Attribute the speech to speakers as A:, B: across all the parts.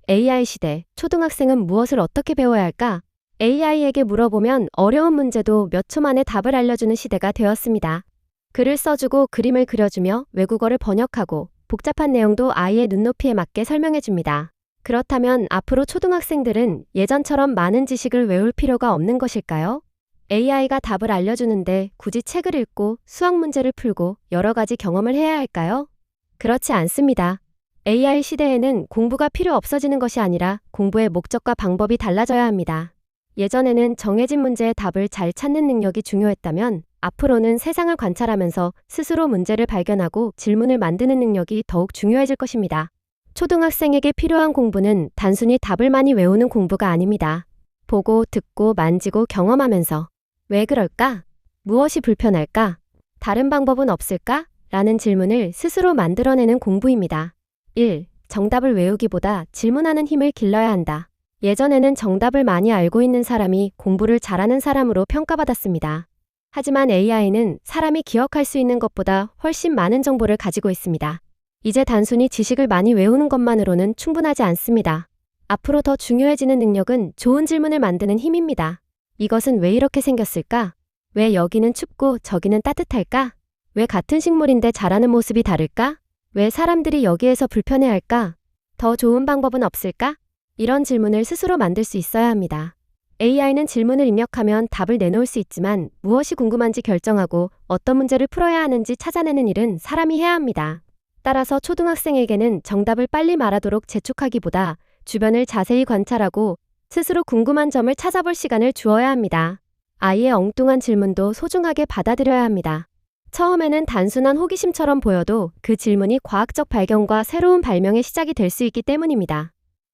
A: AI 시대, 초등학생은 무엇을 어떻게 배워야 할까? AI에게 물어보면 어려운 문제도 몇 초 만에 답을 알려주는 시대가 되었습니다. 글을 써주고 그림을 그려주며 외국어를 번역하고 복잡한 내용도 아이의 눈높이에 맞게 설명해줍니다. 그렇다면 앞으로 초등학생들은 예전처럼 많은 지식을 외울 필요가 없는 것일까요? AI가 답을 알려주는데 굳이 책을 읽고 수학 문제를 풀고 여러 가지 경험을 해야 할까요? 그렇지 않습니다. AI 시대에는 공부가 필요 없어지는 것이 아니라 공부의 목적과 방법이 달라져야 합니다. 예전에는 정해진 문제의 답을 잘 찾는 능력이 중요했다면 앞으로는 세상을 관찰하면서 스스로 문제를 발견하고 질문을 만드는 능력이 더욱 중요해질 것입니다. 초등학생에게 필요한 공부는 단순히 답을 많이 외우는 공부가 아닙니다. 보고, 듣고, 만지고, 경험하면서 왜 그럴까? 무엇이 불편할까? 다른 방법은 없을까? 라는 질문을 스스로 만들어내는 공부입니다. 1. 정답을 외우기보다 질문하는 힘을 길러야 한다. 예전에는 정답을 많이 알고 있는 사람이 공부를 잘하는 사람으로 평가받았습니다. 하지만 AI는 사람이 기억할 수 있는 것보다 훨씬 많은 정보를 가지고 있습니다. 이제 단순히 지식을 많이 외우는 것만으로는 충분하지 않습니다. 앞으로 더 중요해지는 능력은 좋은 질문을 만드는 힘입니다. 이것은 왜 이렇게 생겼을까? 왜 여기는 춥고 저기는 따뜻할까? 왜 같은 식물인데 자라는 모습이 다를까? 왜 사람들이 여기에서 불편해할까? 더 좋은 방법은 없을까? 이런 질문을 스스로 만들 수 있어야 합니다. AI는 질문을 입력하면 답을 내놓을 수 있지만 무엇이 궁금한지 결정하고 어떤 문제를 풀어야 하는지 찾아내는 일은 사람이 해야 합니다. 따라서 초등학생에게는 정답을 빨리 말하도록 재촉하기보다 주변을 자세히 관찰하고 스스로 궁금한 점을 찾아볼 시간을 주어야 합니다. 아이의 엉뚱한 질문도 소중하게 받아들여야 합니다. 처음에는 단순한 호기심처럼 보여도 그 질문이 과학적 발견과 새로운 발명의 시작이 될 수 있기 때문입니다.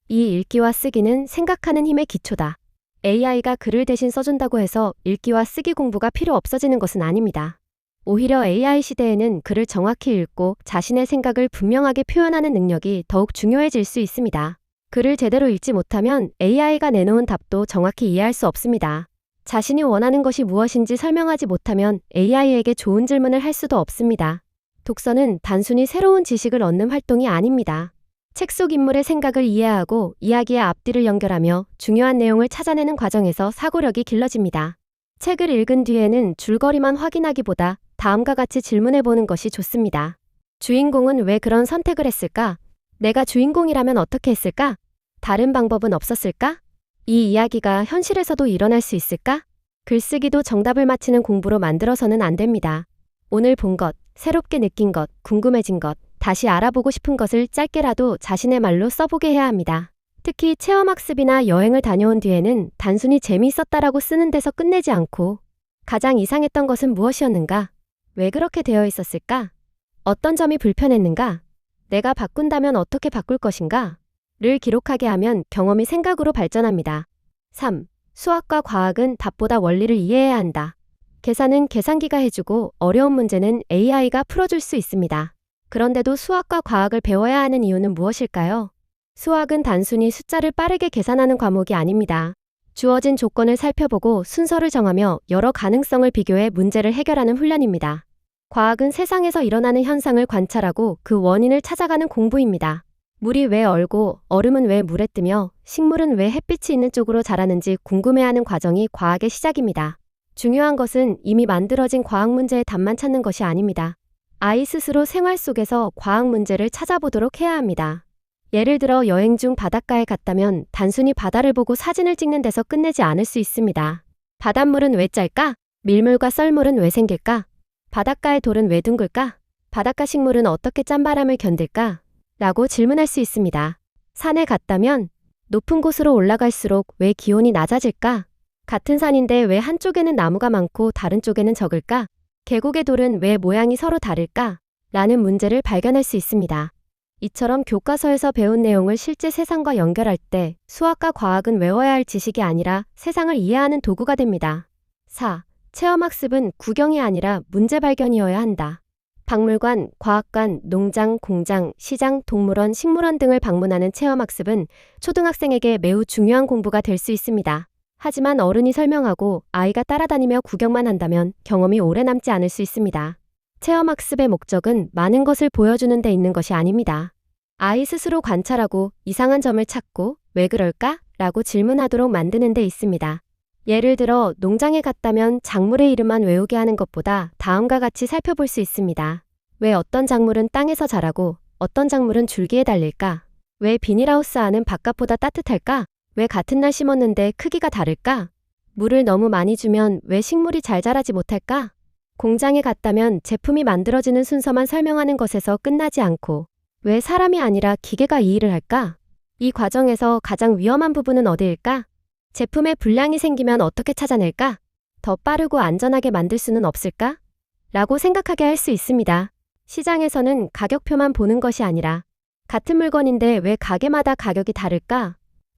A: 이 읽기와 쓰기는 생각하는 힘의 기초다. AI가 글을 대신 써준다고 해서 읽기와 쓰기 공부가 필요 없어지는 것은 아닙니다. 오히려 AI 시대에는 글을 정확히 읽고 자신의 생각을 분명하게 표현하는 능력이 더욱 중요해질 수 있습니다. 글을 제대로 읽지 못하면 AI가 내놓은 답도 정확히 이해할 수 없습니다. 자신이 원하는 것이 무엇인지 설명하지 못하면 AI에게 좋은 질문을 할 수도 없습니다. 독서는 단순히 새로운 지식을 얻는 활동이 아닙니다. 책 속 인물의 생각을 이해하고 이야기의 앞뒤를 연결하며 중요한 내용을 찾아내는 과정에서 사고력이 길러집니다. 책을 읽은 뒤에는 줄거리만 확인하기보다 다음과 같이 질문해보는 것이 좋습니다. 주인공은 왜 그런 선택을 했을까? 내가 주인공이라면 어떻게 했을까? 다른 방법은 없었을까? 이 이야기가 현실에서도 일어날 수 있을까? 글쓰기도 정답을 맞히는 공부로 만들어서는 안 됩니다. 오늘 본 것, 새롭게 느낀 것, 궁금해진 것, 다시 알아보고 싶은 것을 짧게라도 자신의 말로 써보게 해야 합니다. 특히 체험학습이나 여행을 다녀온 뒤에는 단순히 재미있었다라고 쓰는 데서 끝내지 않고 가장 이상했던 것은 무엇이었는가? 왜 그렇게 되어 있었을까? 어떤 점이 불편했는가? 내가 바꾼다면 어떻게 바꿀 것인가? 를 기록하게 하면 경험이 생각으로 발전합니다. 3. 수학과 과학은 답보다 원리를 이해해야 한다. 계산은 계산기가 해주고 어려운 문제는 AI가 풀어줄 수 있습니다. 그런데도 수학과 과학을 배워야 하는 이유는 무엇일까요? 수학은 단순히 숫자를 빠르게 계산하는 과목이 아닙니다. 주어진 조건을 살펴보고 순서를 정하며 여러 가능성을 비교해 문제를 해결하는 훈련입니다. 과학은 세상에서 일어나는 현상을 관찰하고 그 원인을 찾아가는 공부입니다. 물이 왜 얼고 얼음은 왜 물에 뜨며 식물은 왜 햇빛이 있는 쪽으로 자라는지 궁금해하는 과정이 과학의 시작입니다. 중요한 것은 이미 만들어진 과학 문제의 답만 찾는 것이 아닙니다. 아이 스스로 생활 속에서 과학 문제를 찾아보도록 해야 합니다. 예를 들어 여행 중 바닷가에 갔다면 단순히 바다를 보고 사진을 찍는 데서 끝내지 않을 수 있습니다. 바닷물은 왜 짤까? 밀물과 썰물은 왜 생길까? 바닷가의 돌은 왜 둥글까? 바닷가 식물은 어떻게 짠바람을 견딜까? 라고 질문할 수 있습니다. 산에 갔다면 높은 곳으로 올라갈수록 왜 기온이 낮아질까? 같은 산인데 왜 한쪽에는 나무가 많고 다른 쪽에는 적을까? 계곡의 돌은 왜 모양이 서로 다를까? 라는 문제를 발견할 수 있습니다. 이처럼 교과서에서 배운 내용을 실제 세상과 연결할 때 수학과 과학은 외워야 할 지식이 아니라 세상을 이해하는 도구가 됩니다. 4. 체험학습은 구경이 아니라 문제 발견이어야 한다. 박물관, 과학관, 농장, 공장, 시장, 동물원, 식물원 등을 방문하는 체험학습은 초등학생에게 매우 중요한 공부가 될 수 있습니다. 하지만 어른이 설명하고 아이가 따라다니며 구경만 한다면 경험이 오래 남지 않을 수 있습니다. 체험학습의 목적은 많은 것을 보여주는 데 있는 것이 아닙니다. 아이 스스로 관찰하고 이상한 점을 찾고 왜 그럴까? 라고 질문하도록 만드는 데 있습니다. 예를 들어 농장에 갔다면 작물의 이름만 외우게 하는 것보다 다음과 같이 살펴볼 수 있습니다. 왜 어떤 작물은 땅에서 자라고 어떤 작물은 줄기에 달릴까? 왜 비닐하우스 안은 바깥보다 따뜻할까? 왜 같은 날 심었는데 크기가 다를까? 물을 너무 많이 주면 왜 식물이 잘 자라지 못할까? 공장에 갔다면 제품이 만들어지는 순서만 설명하는 것에서 끝나지 않고 왜 사람이 아니라 기계가 이 일을 할까? 이 과정에서 가장 위험한 부분은 어디일까? 제품에 불량이 생기면 어떻게 찾아낼까? 더 빠르고 안전하게 만들 수는 없을까? 라고 생각하게 할 수 있습니다. 시장에서는 가격표만 보는 것이 아니라 같은 물건인데 왜 가게마다 가격이 다를까?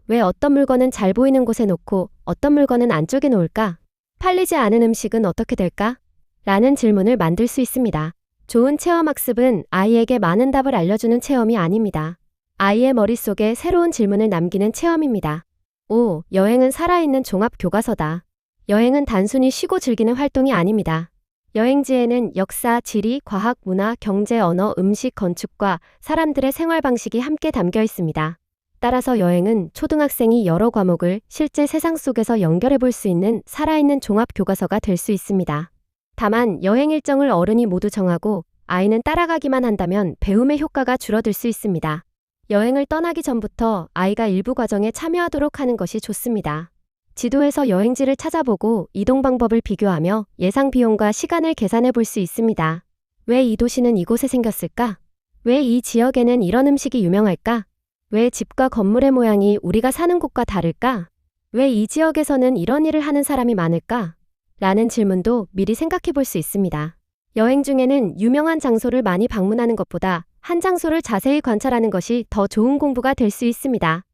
A: 왜 어떤 물건은 잘 보이는 곳에 놓고 어떤 물건은 안쪽에 놓을까? 팔리지 않은 음식은 어떻게 될까? 라는 질문을 만들 수 있습니다. 좋은 체험학습은 아이에게 많은 답을 알려주는 체험이 아닙니다. 아이의 머릿속에 새로운 질문을 남기는 체험입니다. 5. 여행은 살아있는 종합 교과서다. 여행은 단순히 쉬고 즐기는 활동이 아닙니다. 여행지에는 역사, 지리, 과학, 문화, 경제, 언어, 음식, 건축과 사람들의 생활 방식이 함께 담겨 있습니다. 따라서 여행은 초등학생이 여러 과목을 실제 세상 속에서 연결해 볼 수 있는 살아있는 종합 교과서가 될 수 있습니다. 다만 여행 일정을 어른이 모두 정하고 아이는 따라가기만 한다면 배움의 효과가 줄어들 수 있습니다. 여행을 떠나기 전부터 아이가 일부 과정에 참여하도록 하는 것이 좋습니다. 지도에서 여행지를 찾아보고 이동 방법을 비교하며 예상 비용과 시간을 계산해 볼 수 있습니다. 왜 이 도시는 이곳에 생겼을까? 왜 이 지역에는 이런 음식이 유명할까? 왜 집과 건물의 모양이 우리가 사는 곳과 다를까? 왜 이 지역에서는 이런 일을 하는 사람이 많을까? 라는 질문도 미리 생각해 볼 수 있습니다. 여행 중에는 유명한 장소를 많이 방문하는 것보다 한 장소를 자세히 관찰하는 것이 더 좋은 공부가 될 수 있습니다.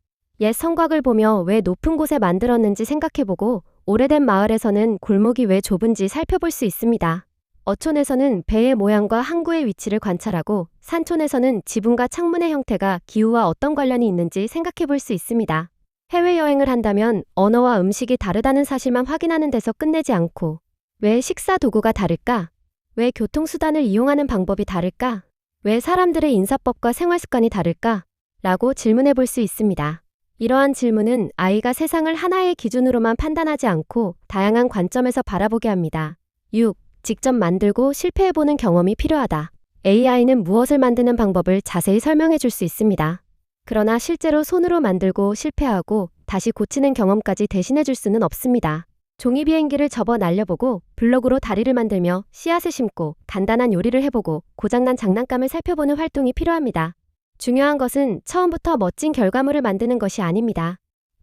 A: 옛 성곽을 보며 왜 높은 곳에 만들었는지 생각해보고 오래된 마을에서는 골목이 왜 좁은지 살펴볼 수 있습니다. 어촌에서는 배의 모양과 항구의 위치를 관찰하고 산촌에서는 지붕과 창문의 형태가 기후와 어떤 관련이 있는지 생각해볼 수 있습니다. 해외여행을 한다면 언어와 음식이 다르다는 사실만 확인하는 데서 끝내지 않고 왜 식사 도구가 다를까? 왜 교통수단을 이용하는 방법이 다를까? 왜 사람들의 인사법과 생활습관이 다를까? 라고 질문해 볼 수 있습니다. 이러한 질문은 아이가 세상을 하나의 기준으로만 판단하지 않고 다양한 관점에서 바라보게 합니다. 6. 직접 만들고 실패해보는 경험이 필요하다. AI는 무엇을 만드는 방법을 자세히 설명해 줄 수 있습니다. 그러나 실제로 손으로 만들고 실패하고 다시 고치는 경험까지 대신해 줄 수는 없습니다. 종이 비행기를 접어 날려보고 블럭으로 다리를 만들며 씨앗을 심고 간단한 요리를 해보고 고장난 장난감을 살펴보는 활동이 필요합니다. 중요한 것은 처음부터 멋진 결과물을 만드는 것이 아닙니다.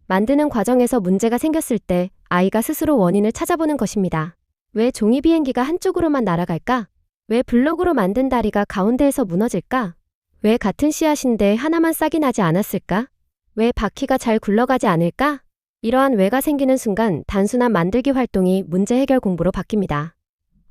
A: 만드는 과정에서 문제가 생겼을 때 아이가 스스로 원인을 찾아보는 것입니다. 왜 종이 비행기가 한쪽으로만 날아갈까? 왜 블럭으로 만든 다리가 가운데에서 무너질까? 왜 같은 씨앗인데 하나만 싹이 나지 않았을까? 왜 바퀴가 잘 굴러가지 않을까? 이러한 왜가 생기는 순간 단순한 만들기 활동이 문제 해결 공부로 바뀝니다.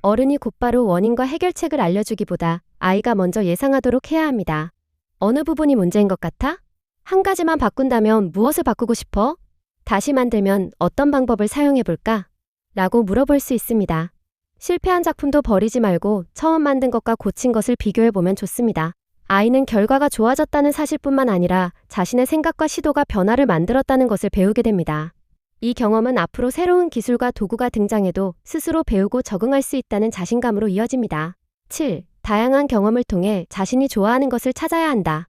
A: 어른이 곧바로 원인과 해결책을 알려주기보다 아이가 먼저 예상하도록 해야 합니다. 어느 부분이 문제인 것 같아? 한 가지만 바꾼다면 무엇을 바꾸고 싶어? 다시 만들면 어떤 방법을 사용해볼까? 라고 물어볼 수 있습니다. 실패한 작품도 버리지 말고 처음 만든 것과 고친 것을 비교해보면 좋습니다. 아이는 결과가 좋아졌다는 사실뿐만 아니라 자신의 생각과 시도가 변화를 만들었다는 것을 배우게 됩니다. 이 경험은 앞으로 새로운 기술과 도구가 등장해도 스스로 배우고 적응할 수 있다는 자신감으로 이어집니다. 7. 다양한 경험을 통해 자신이 좋아하는 것을 찾아야 한다.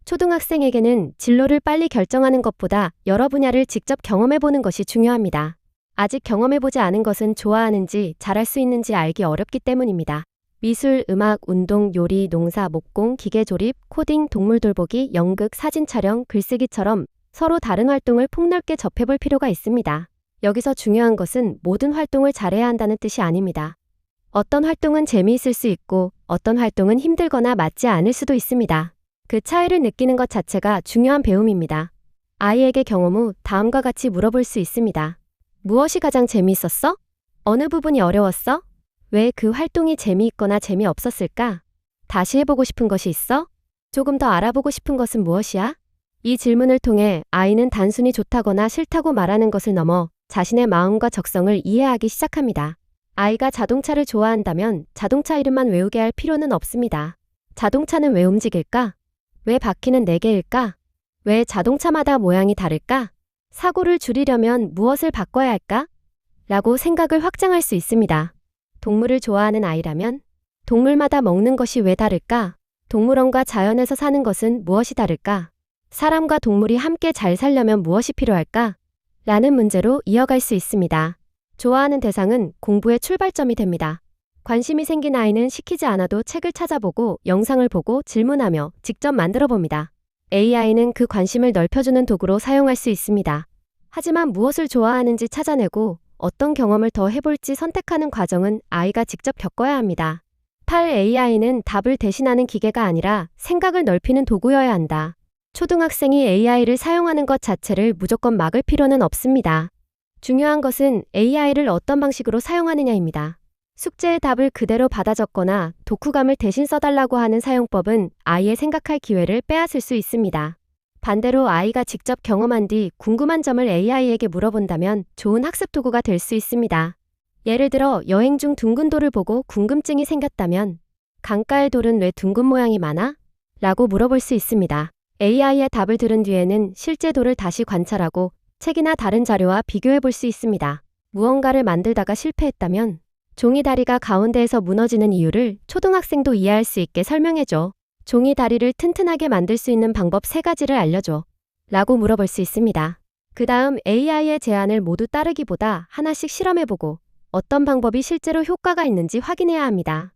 A: 초등학생에게는 진로를 빨리 결정하는 것보다 여러 분야를 직접 경험해보는 것이 중요합니다. 아직 경험해보지 않은 것은 좋아하는지 잘할 수 있는지 알기 어렵기 때문입니다. 미술, 음악, 운동, 요리, 농사, 목공, 기계조립, 코딩, 동물 돌보기, 연극, 사진 촬영, 글쓰기처럼 서로 다른 활동을 폭넓게 접해볼 필요가 있습니다. 여기서 중요한 것은 모든 활동을 잘해야 한다는 뜻이 아닙니다. 어떤 활동은 재미있을 수 있고 어떤 활동은 힘들거나 맞지 않을 수도 있습니다. 그 차이를 느끼는 것 자체가 중요한 배움입니다. 아이에게 경험 후 다음과 같이 물어볼 수 있습니다. 무엇이 가장 재미있었어? 어느 부분이 어려웠어? 왜 그 활동이 재미있거나 재미없었을까? 다시 해보고 싶은 것이 있어? 조금 더 알아보고 싶은 것은 무엇이야? 이 질문을 통해 아이는 단순히 좋다거나 싫다고 말하는 것을 넘어 자신의 마음과 적성을 이해하기 시작합니다. 아이가 자동차를 좋아한다면 자동차 이름만 외우게 할 필요는 없습니다. 자동차는 왜 움직일까? 왜 바퀴는 4개일까? 왜 자동차마다 모양이 다를까? 사고를 줄이려면 무엇을 바꿔야 할까? 라고 생각을 확장할 수 있습니다. 동물을 좋아하는 아이라면 동물마다 먹는 것이 왜 다를까? 동물원과 자연에서 사는 것은 무엇이 다를까? 사람과 동물이 함께 잘 살려면 무엇이 필요할까? 라는 문제로 이어갈 수 있습니다. 좋아하는 대상은 공부의 출발점이 됩니다. 관심이 생긴 아이는 시키지 않아도 책을 찾아보고 영상을 보고 질문하며 직접 만들어 봅니다. AI는 그 관심을 넓혀주는 도구로 사용할 수 있습니다. 하지만 무엇을 좋아하는지 찾아내고 어떤 경험을 더 해볼지 선택하는 과정은 아이가 직접 겪어야 합니다. 8. AI는 답을 대신하는 기계가 아니라 생각을 넓히는 도구여야 한다. 초등학생이 AI를 사용하는 것 자체를 무조건 막을 필요는 없습니다. 중요한 것은 AI를 어떤 방식으로 사용하느냐입니다. 숙제의 답을 그대로 받아 적거나 독후감을 대신 써달라고 하는 사용법은 아이의 생각할 기회를 빼앗을 수 있습니다. 반대로 아이가 직접 경험한 뒤 궁금한 점을 AI에게 물어본다면 좋은 학습 도구가 될 수 있습니다. 예를 들어 여행 중 둥근 돌을 보고 궁금증이 생겼다면 강가의 돌은 왜 둥근 모양이 많아? 라고 물어볼 수 있습니다. AI의 답을 들은 뒤에는 실제 돌을 다시 관찰하고 책이나 다른 자료와 비교해 볼 수 있습니다. 무언가를 만들다가 실패했다면 종이 다리가 가운데에서 무너지는 이유를 초등학생도 이해할 수 있게 설명해줘. 종이 다리를 튼튼하게 만들 수 있는 방법 3가지를 알려줘. 라고 물어볼 수 있습니다. 그 다음 AI의 제안을 모두 따르기보다 하나씩 실험해보고 어떤 방법이 실제로 효과가 있는지 확인해야 합니다.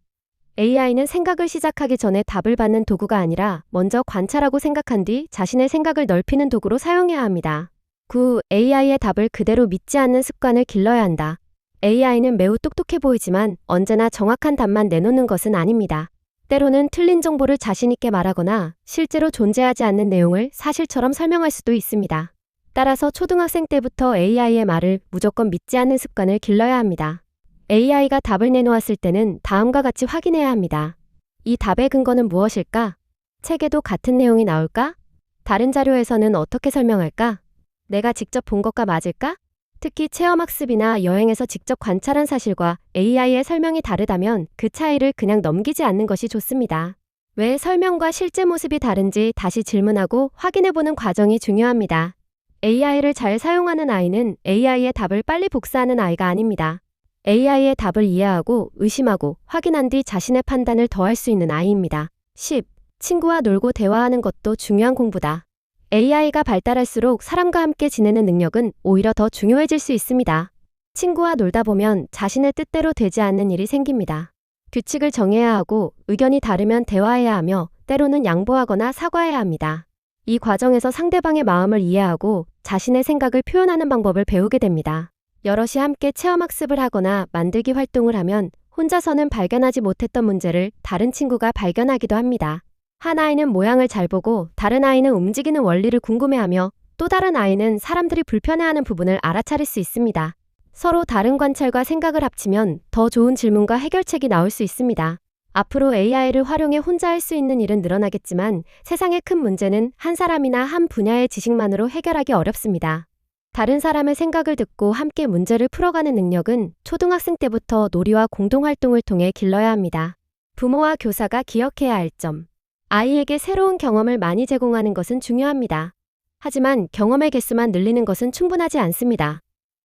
A: AI는 생각을 시작하기 전에 답을 받는 도구가 아니라 먼저 관찰하고 생각한 뒤 자신의 생각을 넓히는 도구로 사용해야 합니다. 9. AI의 답을 그대로 믿지 않는 습관을 길러야 한다. AI는 매우 똑똑해 보이지만 언제나 정확한 답만 내놓는 것은 아닙니다. 때로는 틀린 정보를 자신 있게 말하거나 실제로 존재하지 않는 내용을 사실처럼 설명할 수도 있습니다. 따라서 초등학생 때부터 AI의 말을 무조건 믿지 않는 습관을 길러야 합니다. AI가 답을 내놓았을 때는 다음과 같이 확인해야 합니다. 이 답의 근거는 무엇일까? 책에도 같은 내용이 나올까? 다른 자료에서는 어떻게 설명할까? 내가 직접 본 것과 맞을까? 특히 체험학습이나 여행에서 직접 관찰한 사실과 AI의 설명이 다르다면 그 차이를 그냥 넘기지 않는 것이 좋습니다. 왜 설명과 실제 모습이 다른지 다시 질문하고 확인해보는 과정이 중요합니다. AI를 잘 사용하는 아이는 AI의 답을 빨리 복사하는 아이가 아닙니다. AI의 답을 이해하고 의심하고 확인한 뒤 자신의 판단을 더할 수 있는 아이입니다. 10. 친구와 놀고 대화하는 것도 중요한 공부다. AI가 발달할수록 사람과 함께 지내는 능력은 오히려 더 중요해질 수 있습니다. 친구와 놀다 보면 자신의 뜻대로 되지 않는 일이 생깁니다. 규칙을 정해야 하고 의견이 다르면 대화해야 하며 때로는 양보하거나 사과해야 합니다. 이 과정에서 상대방의 마음을 이해하고 자신의 생각을 표현하는 방법을 배우게 됩니다. 여럿이 함께 체험학습을 하거나 만들기 활동을 하면 혼자서는 발견하지 못했던 문제를 다른 친구가 발견하기도 합니다. 한 아이는 모양을 잘 보고 다른 아이는 움직이는 원리를 궁금해하며 또 다른 아이는 사람들이 불편해하는 부분을 알아차릴 수 있습니다. 서로 다른 관찰과 생각을 합치면 더 좋은 질문과 해결책이 나올 수 있습니다. 앞으로 AI를 활용해 혼자 할 수 있는 일은 늘어나겠지만 세상의 큰 문제는 한 사람이나 한 분야의 지식만으로 해결하기 어렵습니다. 다른 사람의 생각을 듣고 함께 문제를 풀어가는 능력은 초등학생 때부터 놀이와 공동활동을 통해 길러야 합니다. 부모와 교사가 기억해야 할 점. 아이에게 새로운 경험을 많이 제공하는 것은 중요합니다. 하지만 경험의 개수만 늘리는 것은 충분하지 않습니다.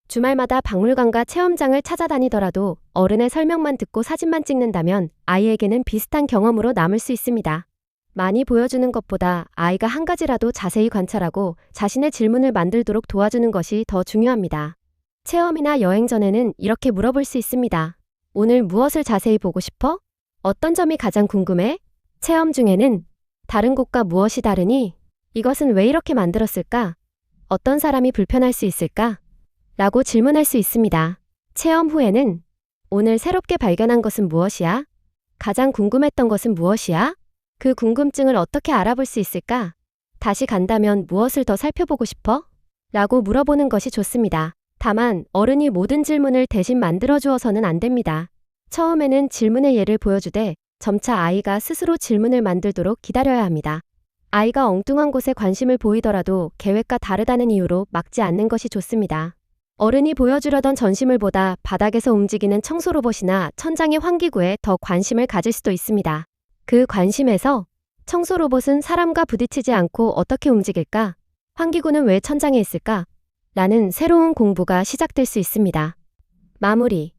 A: 주말마다 박물관과 체험장을 찾아다니더라도 어른의 설명만 듣고 사진만 찍는다면 아이에게는 비슷한 경험으로 남을 수 있습니다. 많이 보여주는 것보다 아이가 한 가지라도 자세히 관찰하고 자신의 질문을 만들도록 도와주는 것이 더 중요합니다. 체험이나 여행 전에는 이렇게 물어볼 수 있습니다. 오늘 무엇을 자세히 보고 싶어? 어떤 점이 가장 궁금해? 체험 중에는 다른 곳과 무엇이 다르니? 이것은 왜 이렇게 만들었을까? 어떤 사람이 불편할 수 있을까? 라고 질문할 수 있습니다. 체험 후에는 오늘 새롭게 발견한 것은 무엇이야? 가장 궁금했던 것은 무엇이야? 그 궁금증을 어떻게 알아볼 수 있을까? 다시 간다면 무엇을 더 살펴보고 싶어? 라고 물어보는 것이 좋습니다. 다만 어른이 모든 질문을 대신 만들어 주어서는 안 됩니다. 처음에는 질문의 예를 보여주되 점차 아이가 스스로 질문을 만들도록 기다려야 합니다. 아이가 엉뚱한 곳에 관심을 보이더라도 계획과 다르다는 이유로 막지 않는 것이 좋습니다. 어른이 보여주려던 전시물보다 바닥에서 움직이는 청소 로봇이나 천장의 환기구에 더 관심을 가질 수도 있습니다. 그 관심에서 청소 로봇은 사람과 부딪히지 않고 어떻게 움직일까? 환기구는 왜 천장에 있을까? 라는 새로운 공부가 시작될 수 있습니다. 마무리.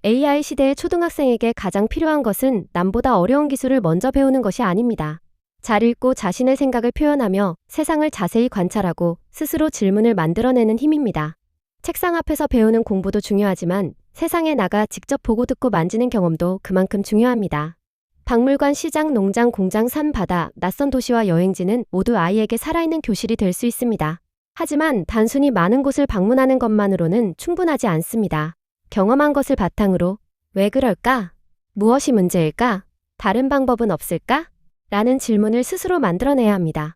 A: AI 시대의 초등학생에게 가장 필요한 것은 남보다 어려운 기술을 먼저 배우는 것이 아닙니다. 잘 읽고 자신의 생각을 표현하며 세상을 자세히 관찰하고 스스로 질문을 만들어내는 힘입니다. 책상 앞에서 배우는 공부도 중요하지만 세상에 나가 직접 보고 듣고 만지는 경험도 그만큼 중요합니다. 박물관, 시장, 농장, 공장, 산, 바다, 낯선 도시와 여행지는 모두 아이에게 살아있는 교실이 될 수 있습니다. 하지만 단순히 많은 곳을 방문하는 것만으로는 충분하지 않습니다. 경험한 것을 바탕으로 왜 그럴까? 무엇이 문제일까? 다른 방법은 없을까? 라는 질문을 스스로 만들어내야 합니다.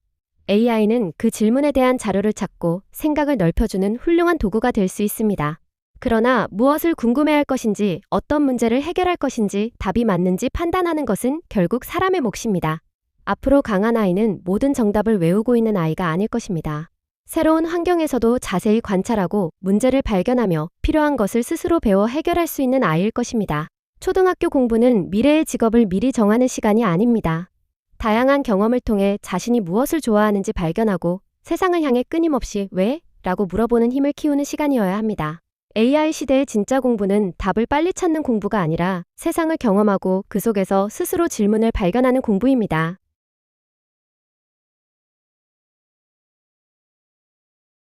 A: AI는 그 질문에 대한 자료를 찾고 생각을 넓혀주는 훌륭한 도구가 될 수 있습니다. 그러나 무엇을 궁금해할 것인지, 어떤 문제를 해결할 것인지, 답이 맞는지 판단하는 것은 결국 사람의 몫입니다. 앞으로 강한 아이는 모든 정답을 외우고 있는 아이가 아닐 것입니다. 새로운 환경에서도 자세히 관찰하고 문제를 발견하며 필요한 것을 스스로 배워 해결할 수 있는 아이일 것입니다. 초등학교 공부는 미래의 직업을 미리 정하는 시간이 아닙니다. 다양한 경험을 통해 자신이 무엇을 좋아하는지 발견하고 세상을 향해 끊임없이 왜? 라고 물어보는 힘을 키우는 시간이어야 합니다. AI 시대의 진짜 공부는 답을 빨리 찾는 공부가 아니라 세상을 경험하고 그 속에서 스스로 질문을 발견하는 공부입니다.